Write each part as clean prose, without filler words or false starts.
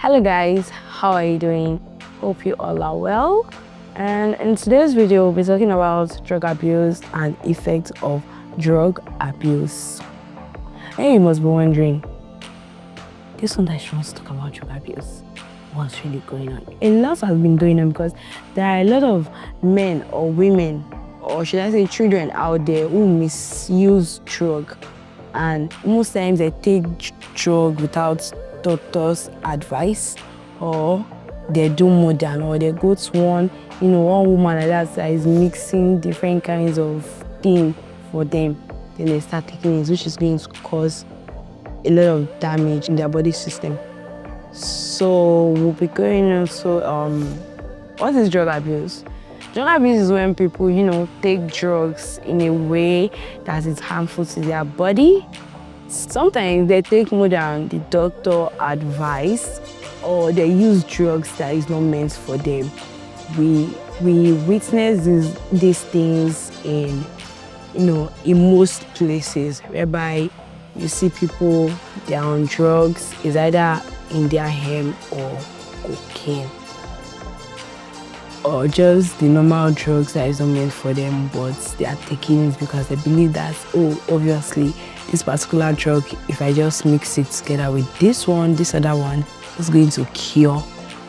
Hello guys, how are you doing? Hope you all are well. And in today's video, we'll be talking about drug abuse and effects of drug abuse. And you must be wondering, this one that she wants to talk about drug abuse, what's really going on? A lot has been going on because there are a lot of men or women, or should I say children out there who misuse drug, and most times they take drug without doctor's advice, or they do more than, or they go to one woman like that is mixing different kinds of thing for them, then they start taking it, which is going to cause a lot of damage in their body system. So we'll be going also what is drug abuse? Drug abuse is when people take drugs in a way that is harmful to their body. Sometimes they take more than the doctor advice, or they use drugs that is not meant for them. We witness these things in most places, whereby you see people, they're on drugs, is either in their hemp or cocaine, or just the normal drugs that is not meant for them, but they are taking it because they believe that, obviously this particular drug, if I just mix it together with this other one, it's going to cure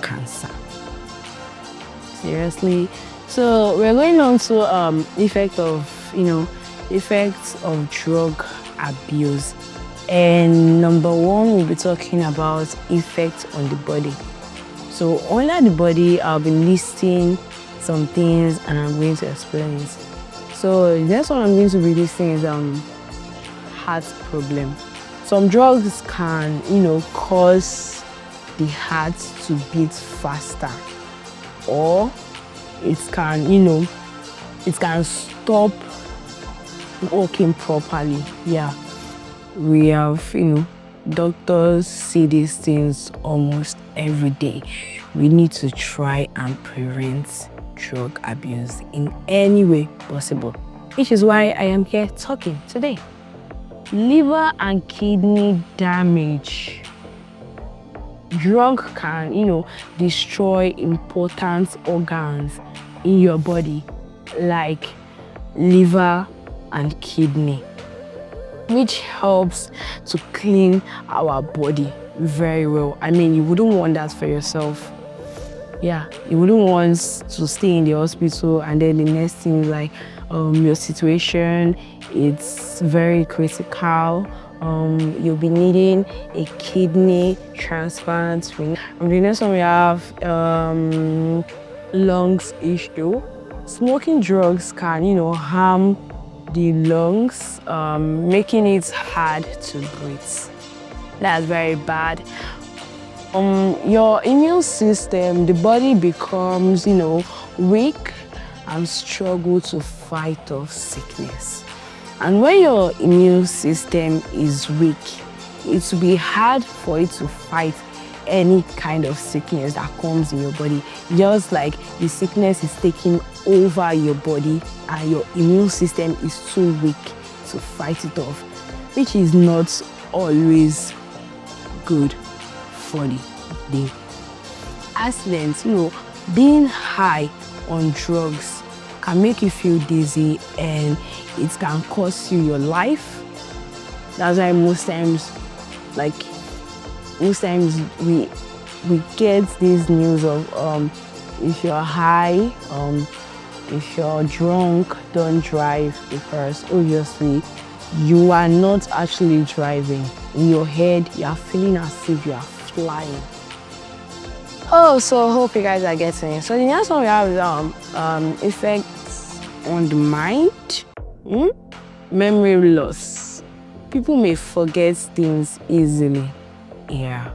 cancer. Seriously. So we're going on to effects of drug abuse. And number one, we'll be talking about effects on the body. So under the body, I'll be listing some things and I'm going to explain it. So the next one I'm going to be listing is heart problem. Some drugs can cause the heart to beat faster, or it can stop working properly. Yeah, we have doctors see these things almost every day. We need to try and prevent drug abuse in any way possible, which is why I am here talking today. Liver and kidney damage. Drug can destroy important organs in your body, like liver and kidney, which helps to clean our body very well. I mean, you wouldn't want that for yourself. Yeah, you wouldn't want to stay in the hospital and then the next thing is like your situation, it's very critical. You'll be needing a kidney transplant. The next one we have lungs issue. Smoking drugs can harm the lungs, making it hard to breathe. That's very bad. Your immune system, the body becomes weak and struggle to fight off sickness. And when your immune system is weak, it will be hard for it to fight any kind of sickness that comes in your body. Just like the sickness is taking over your body and your immune system is too weak to fight it off, which is not always good for the accidents. Being high on drugs can make you feel dizzy and it can cost you your life. That's why most times we get this news of if you're high, if you're drunk, don't drive, because obviously you are not actually driving. In your head, you are feeling as if you are flying. So I hope you guys are getting it. So the next one we have is effects on the mind. Memory loss. People may forget things easily. Yeah.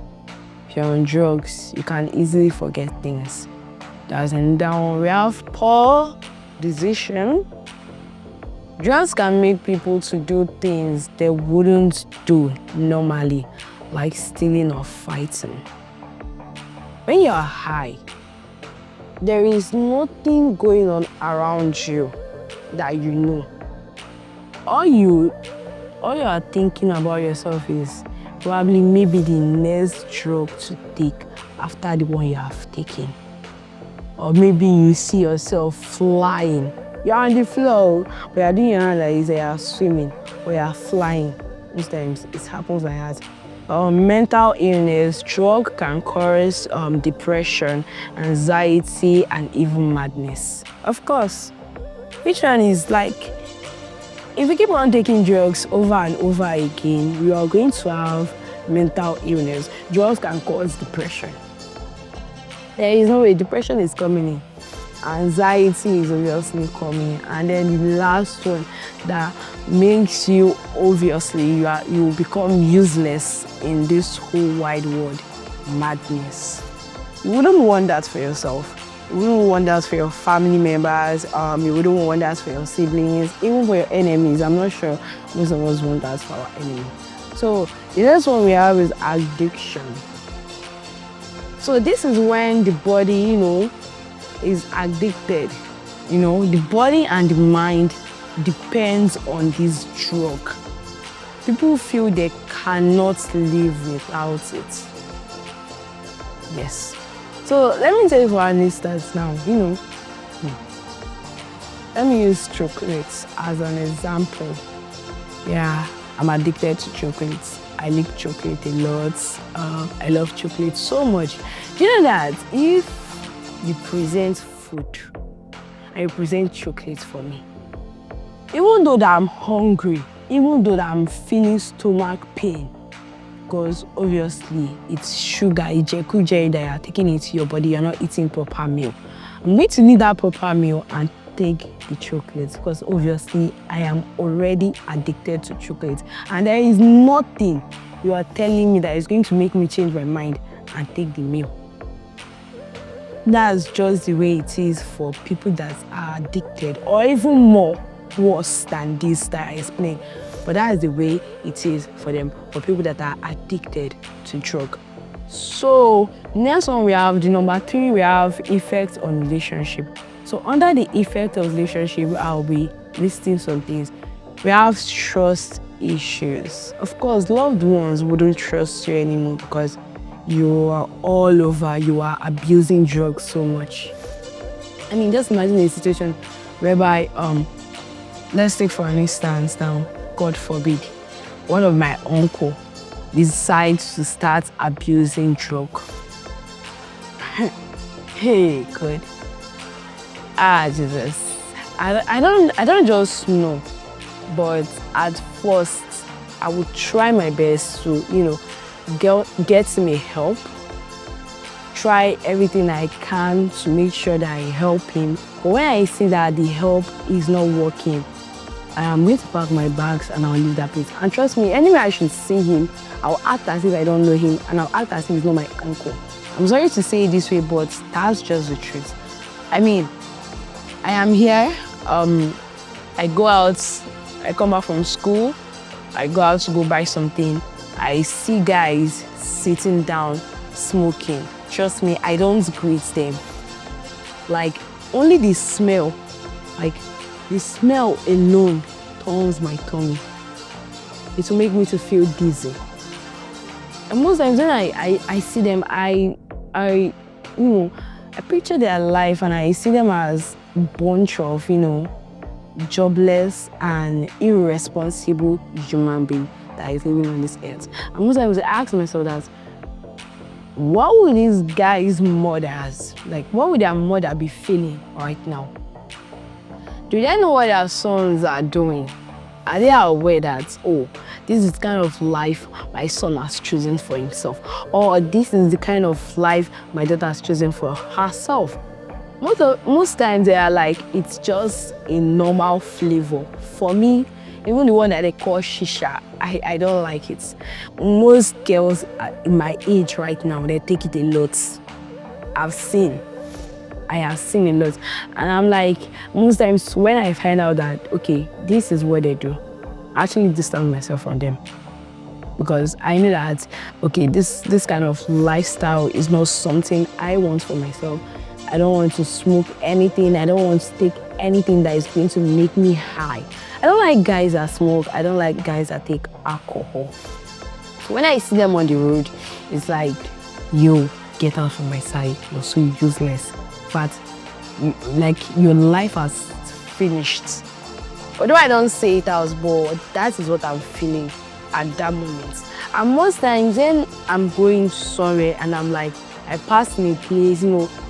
If you're on drugs, you can easily forget things. That's in down. We have poor decision. Drugs can make people to do things they wouldn't do normally, like stealing or fighting. When you're high, there is nothing going on around you that you know. All you are thinking about yourself is probably maybe the next drug to take after the one you have taken. Or maybe you see yourself flying. You're on the floor, but you're doing your hand like you're swimming, or you're flying. Most times it happens like that. Mental illness, drug can cause depression, anxiety, and even madness. Of course, which one is like, if we keep on taking drugs over and over again, we are going to have mental illness. Drugs can cause depression. There is no way depression is coming in. Anxiety is obviously coming, and then the last one that makes you obviously you become useless in this whole wide world: madness. You wouldn't want that for yourself. You wouldn't want that for your family members. You wouldn't want that for your siblings, even for your enemies. I'm not sure most of us want that for our enemy. So the next one we have is addiction. So this is when the body, is addicted. The body and the mind depends on this drug. People feel they cannot live without it. Yes. So let me tell you for an instance now, let me use chocolates as an example. Yeah, I'm addicted to chocolates. I like chocolate a lot. I love chocolate so much. Do you know that if you present food and you present chocolate for me, even though that I'm hungry, even though that I'm feeling stomach pain, because obviously it's sugar, it's jekujeri that you're taking into your body, you're not eating proper meal. I'm going to need that proper meal and take the chocolate, because obviously I am already addicted to chocolate, and there is nothing you are telling me that is going to make me change my mind and take the meal. That's just the way it is for people that are addicted, or even more worse than this that I explained. But that is the way it is for them, for people that are addicted to drug. So next one we have the number 3, we have effect on relationship. So under the effect of relationship, I'll be listing some things. We have trust issues. Of course, loved ones wouldn't trust you anymore because you are all over, you are abusing drugs so much. I mean, just imagine a situation whereby, let's take for an instance now, God forbid, one of my uncle decides to start abusing drug. Hey, God. Jesus. I don't just know, but at first I would try my best to, get me help. Try everything I can to make sure that I help him. But when I see that the help is not working, I am going to pack my bags and I'll leave that place. And trust me, anyway I should see him, I'll act as if I don't know him, and I'll act as if he's not my uncle. I'm sorry to say it this way, but that's just the truth. I mean, I am here, I go out, I come back from school, I go out to go buy something, I see guys sitting down, smoking. Trust me, I don't greet them. Like, only the smell, the smell alone turns my tummy. It will make me to feel dizzy. And most times when I see them, I picture their life and I see them as a bunch of, jobless and irresponsible human beings that is living on this earth. And most times I ask myself that, what would these guys' mothers, what would their mother be feeling right now? Do they know what their sons are doing? Are they aware that, oh, this is the kind of life my son has chosen for himself? Or this is the kind of life my daughter has chosen for herself? Most times they are like, it's just a normal flavor. For me, even the one that they call shisha, I don't like it. Most girls in my age right now, they take it a lot. I have seen a lot. And I'm like, most times when I find out that, okay, this is what they do, I actually distance myself from them. Because I know that, okay, this kind of lifestyle is not something I want for myself. I don't want to smoke anything. I don't want to take anything that is going to make me high. I don't like guys that smoke. I don't like guys that take alcohol. When I see them on the road, it's like, yo, get out from my side. You're so useless. But like your life has finished. Although I don't say it out, but that is what I'm feeling at that moment. And most times when I'm going somewhere and I'm like, I pass in a place,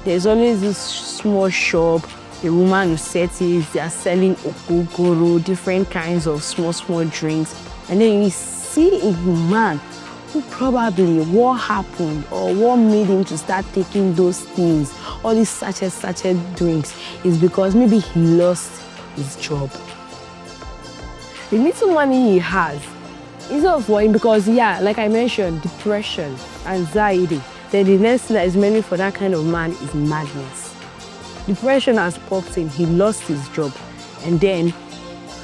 there's always this small shop, the woman who sets it, they are selling okokoro, different kinds of small drinks. And then you see a man who probably what happened or what made him to start taking those things, all these sachet drinks, is because maybe he lost his job. The little money he has is not for him because, yeah, like I mentioned, depression, anxiety. Then the next thing that is meant for that kind of man is madness. Depression has popped in, he lost his job. And then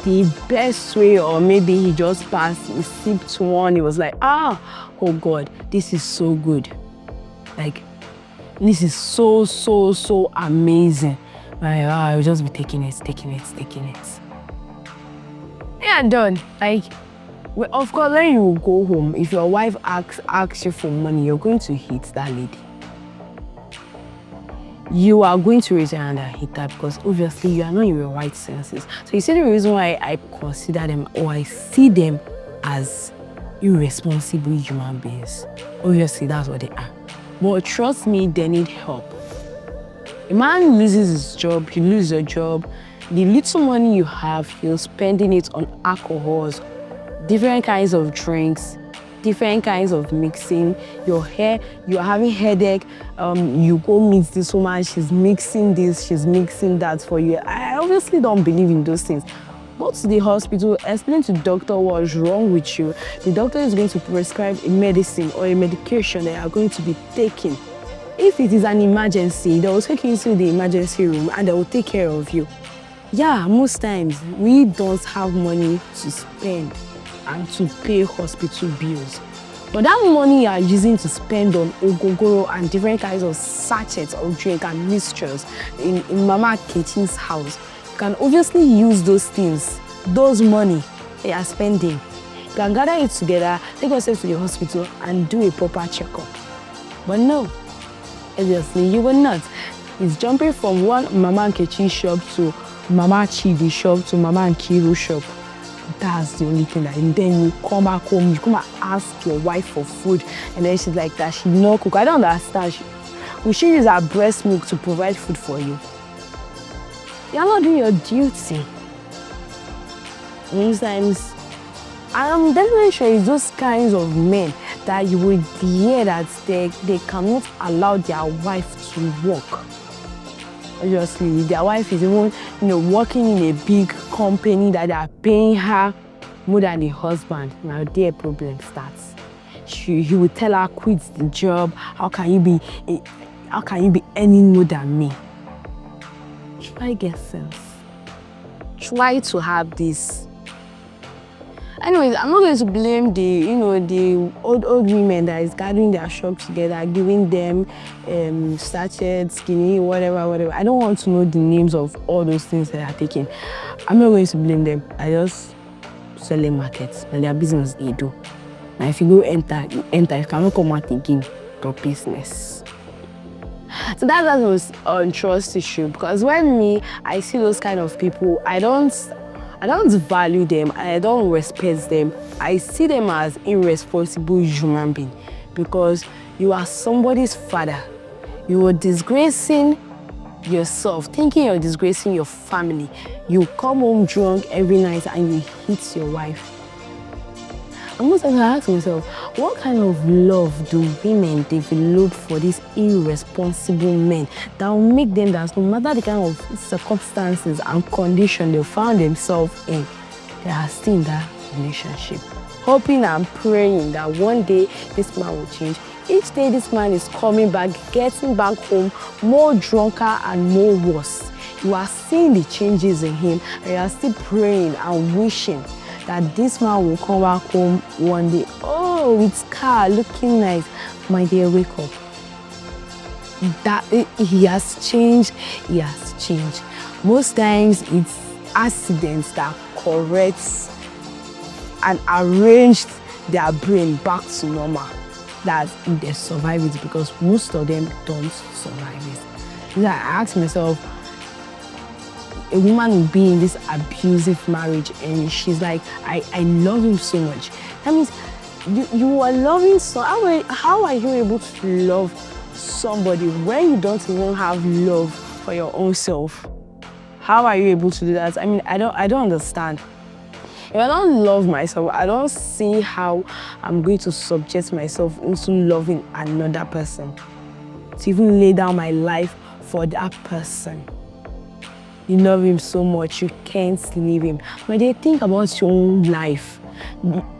the best way, or maybe he just passed, he sipped one, he was like, oh God, this is so good. Like, this is so amazing. Like, I'll just be taking it. Yeah, done. Like, well, of course, when you go home, if your wife asks you for money, you're going to hit that lady. You are going to raise your hand and hit that because obviously you are not in your right senses. So you see the reason why I consider them, or I see them as irresponsible human beings. Obviously, that's what they are. But trust me, they need help. A man loses his job, you lose your job. The little money you have, you're spending it on alcohols, different kinds of drinks, different kinds of mixing. Your hair, you're having headache, you go meet this woman, she's mixing this, she's mixing that for you. I obviously don't believe in those things. Go to the hospital, explain to the doctor what's wrong with you. The doctor is going to prescribe a medicine or a medication that you are going to be taking. If it is an emergency, they will take you into the emergency room and they will take care of you. Yeah, most times we don't have money to spend and to pay hospital bills. But that money you are using to spend on ogogoro and different kinds of sachets of drink and mixtures in Mama Kechi's house, you can obviously use those things, those money they are spending. You can gather it together, take yourself to the hospital and do a proper checkup. But no, obviously you will not. It's jumping from one Mama Kechi shop to Mama Chidi shop to Mama Nkiru shop. That's the only thing. And then you come back home, you come and ask your wife for food, and then she's like that, she no cook. I don't understand. Will she use her breast milk to provide food for you? You're not doing your duty. Sometimes, I'm definitely sure it's those kinds of men that you will hear that they cannot allow their wife to work. Obviously, their wife is even, working in a big company that they are paying her more than the husband. Now, their problem starts. He will tell her, quit the job. How can you be earning more than me? Try get sense. Try to have this. Anyways, I'm not going to blame the old women that is gathering their shop together, giving them sachets, skinny, whatever. I don't want to know the names of all those things that they are taking. I'm not going to blame them. I just selling markets and their business they do. Now if you go enter, you cannot come out again to business. So that was a trust issue, because when I see those kind of people, I don't value them, I don't respect them. I see them as irresponsible human beings, because you are somebody's father. You are disgracing yourself, thinking you're disgracing your family. You come home drunk every night and you hit your wife. I'm also going to ask myself, what kind of love do women develop for these irresponsible men that will make them that no matter the kind of circumstances and condition they found themselves in, they are still in that relationship? Hoping and praying that one day this man will change. Each day this man is coming back, getting back home more drunker and more worse. You are seeing the changes in him, and you are still praying and wishing that this man will come back home one day. Oh, with car, looking nice. My dear, wake up. He has changed. He has changed. Most times it's accidents that corrects and arranged their brain back to normal. That if they survive it, because most of them don't survive it. I ask myself, a woman will be in this abusive marriage and she's like, I love him so much. That means you are loving how are you able to love somebody when you don't even have love for your own self? How are you able to do that? I mean, I don't understand. If I don't love myself, I don't see how I'm going to subject myself into loving another person. To even lay down my life for that person. You love him so much, you can't leave him. When they think about your own life,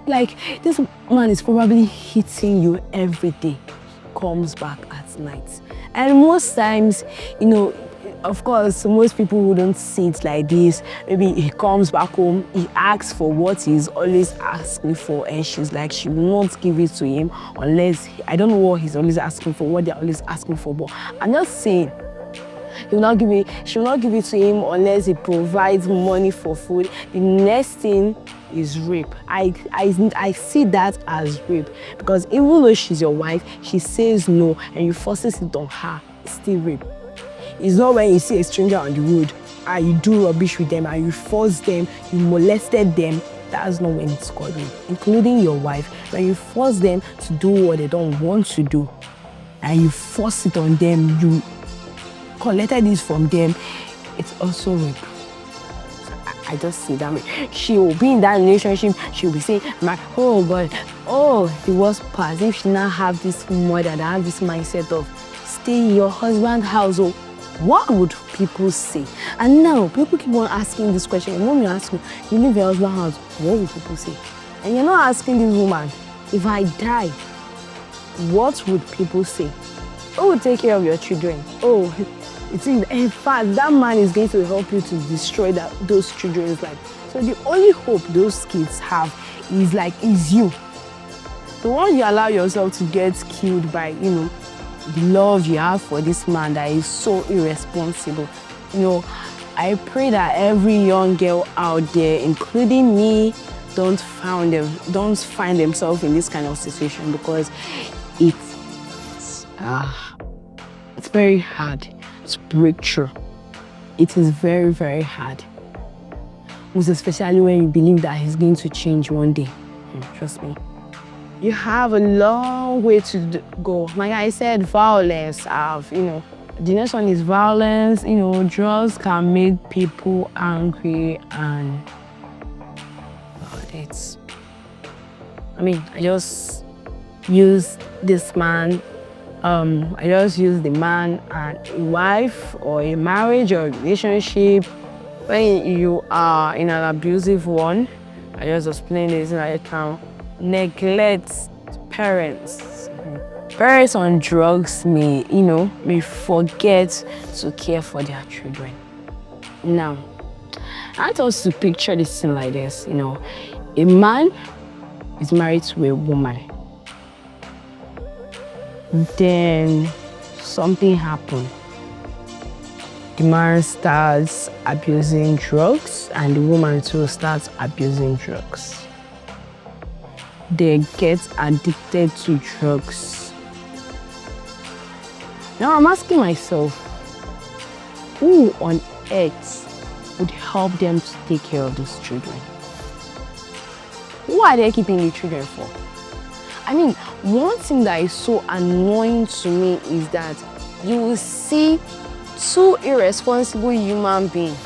like this man is probably hitting you every day, comes back at night. And most times, you know, of course, most people wouldn't see it like this. Maybe he comes back home, he asks for what he's always asking for, and she's like, she won't give it to him unless, I don't know what he's always asking for, what they're always asking for, but I'm not saying she will not give it to him unless he provides money for food. The next thing is rape. I see that as rape, because even though she's your wife, she says no and you forces it on her, it's still rape. It's not when you see a stranger on the road and you do rubbish with them and you force them, you molested them. That's not when it's called rape. Including your wife, when you force them to do what they don't want to do and you force it on them, you collected this from them, it's also rape. I just see that way. She will be in that relationship, she will be saying, oh God, oh, the worst part, if she now have this mother that have this mindset of stay in your husband's house, oh, what would people say? And now people keep on asking this question. And when you ask me, you leave your husband's house, what would people say? And you're not asking this woman, if I die, what would people say? Who will take care of your children? Oh, in fact, that man is going to help you to destroy those children's life. So the only hope those kids have is you. The one you allow yourself to get killed by, you know, the love you have for this man that is so irresponsible. You know, I pray that every young girl out there, including me, don't find themselves in this kind of situation, because it's very hard to break through. It is very, very hard. Most especially when you believe that he's going to change one day. Trust me. You have a long way to go. Like I said, violence. The next one is violence. You know, drugs can make people angry, and I just use this man. I just use the man and a wife or a marriage or a relationship. When you are in an abusive one, I just explain this in I can neglect parents. Parents on drugs may forget to care for their children. Now, I want us to picture this thing like this. You know, a man is married to a woman. Then something happened. The man starts abusing drugs and the woman too starts abusing drugs. They get addicted to drugs. Now I'm asking myself, who on earth would help them to take care of those children? Who are they keeping the children for? I mean, one thing that is so annoying to me is that you will see two irresponsible human beings.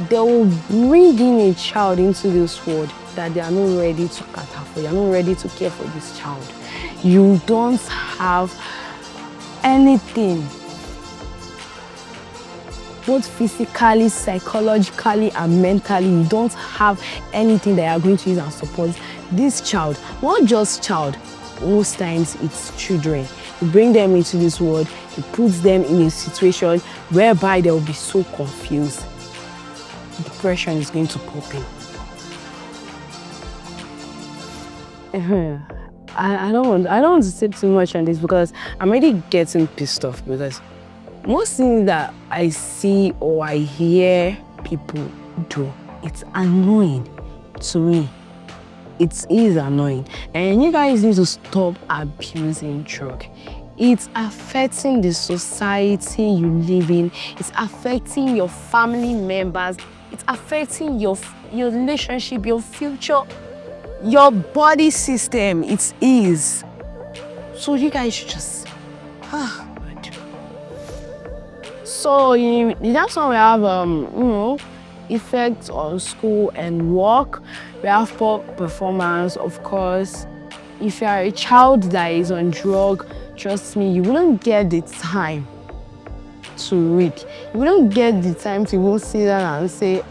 They will bring in a child into this world that they are not ready to cater for. They are not ready to care for this child. You don't have anything, both physically, psychologically, and mentally. You don't have anything that you are going to use and support this child. Not just child, most times it's children. You bring them into this world, you put them in a situation whereby they will be so confused. Depression is going to pop in. I don't want to say too much on this because I'm already getting pissed off, because most things that I see or I hear people do, it's annoying to me. it is annoying, and you guys need to stop abusing drug. It's affecting the society you live in. It's affecting your family members. It's affecting your relationship, your future, your body system. It is. So you guys should just So that's why we have effects on school and work. We have poor performance, of course. If you are a child that is on drug, trust me, you wouldn't get the time to read. You wouldn't get the time to even sit down and say,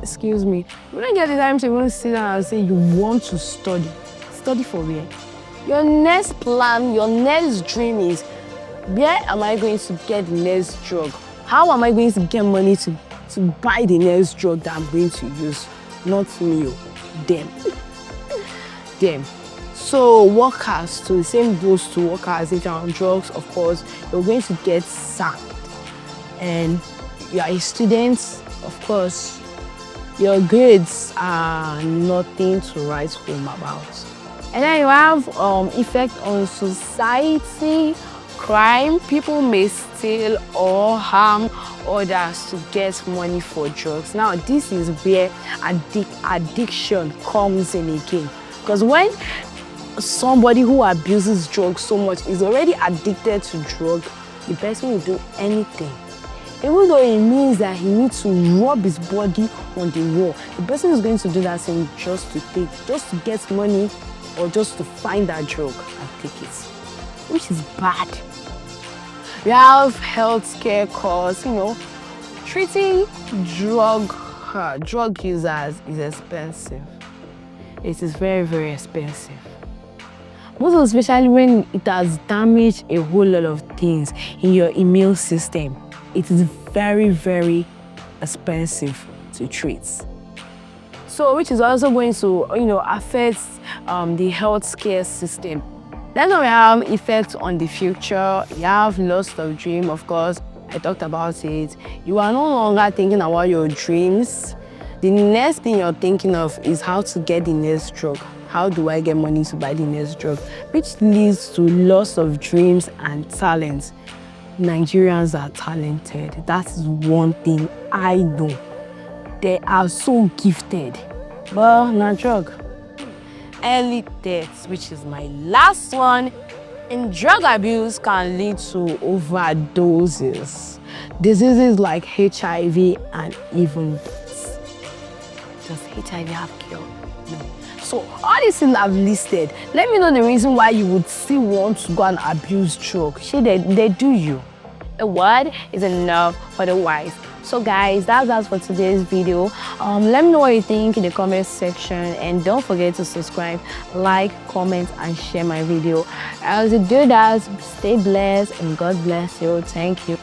excuse me, you wouldn't get the time to even sit down and say you want to study. Study for where? Your next plan, your next dream is, where am I going to get the next drug? How am I going to get money to buy the next drug that I'm going to use? Not me, them. Them. So workers too, the same goes to workers. If you're on drugs, of course, you're going to get sacked. And you're a student, of course, your grades are nothing to write home about. And then you have effect on society, crime. People may steal or harm others to get money for drugs. Now, this is where addiction comes in again. Because when somebody who abuses drugs so much is already addicted to drugs, the person will do anything. Even though it means that he needs to rub his body on the wall, the person is going to do that thing just to get money or just to find that drug and take it, which is bad. We have healthcare costs, treating drug users is expensive. It is very, very expensive. Most especially when it has damaged a whole lot of things in your immune system. It is very, very expensive to treat. So, which is also going to, affect the healthcare system. Then we have effects on the future. You have loss of dream, of course. I talked about it. You are no longer thinking about your dreams. The next thing you're thinking of is how to get the next drug. How do I get money to buy the next drug? Which leads to loss of dreams and talent. Nigerians are talented. That is one thing I know. They are so gifted. But not drug. Early deaths, which is my last one. And drug abuse can lead to overdoses. Diseases like HIV and even deaths. Does HIV have cure? No. So all these things I've listed, let me know the reason why you would still want to go and abuse drugs. They do you. A word is enough for the wise. So guys, that's us for today's video. Let me know what you think in the comment section, and don't forget to subscribe, like, comment, and share my video. As you do that, stay blessed and God bless you. Thank you.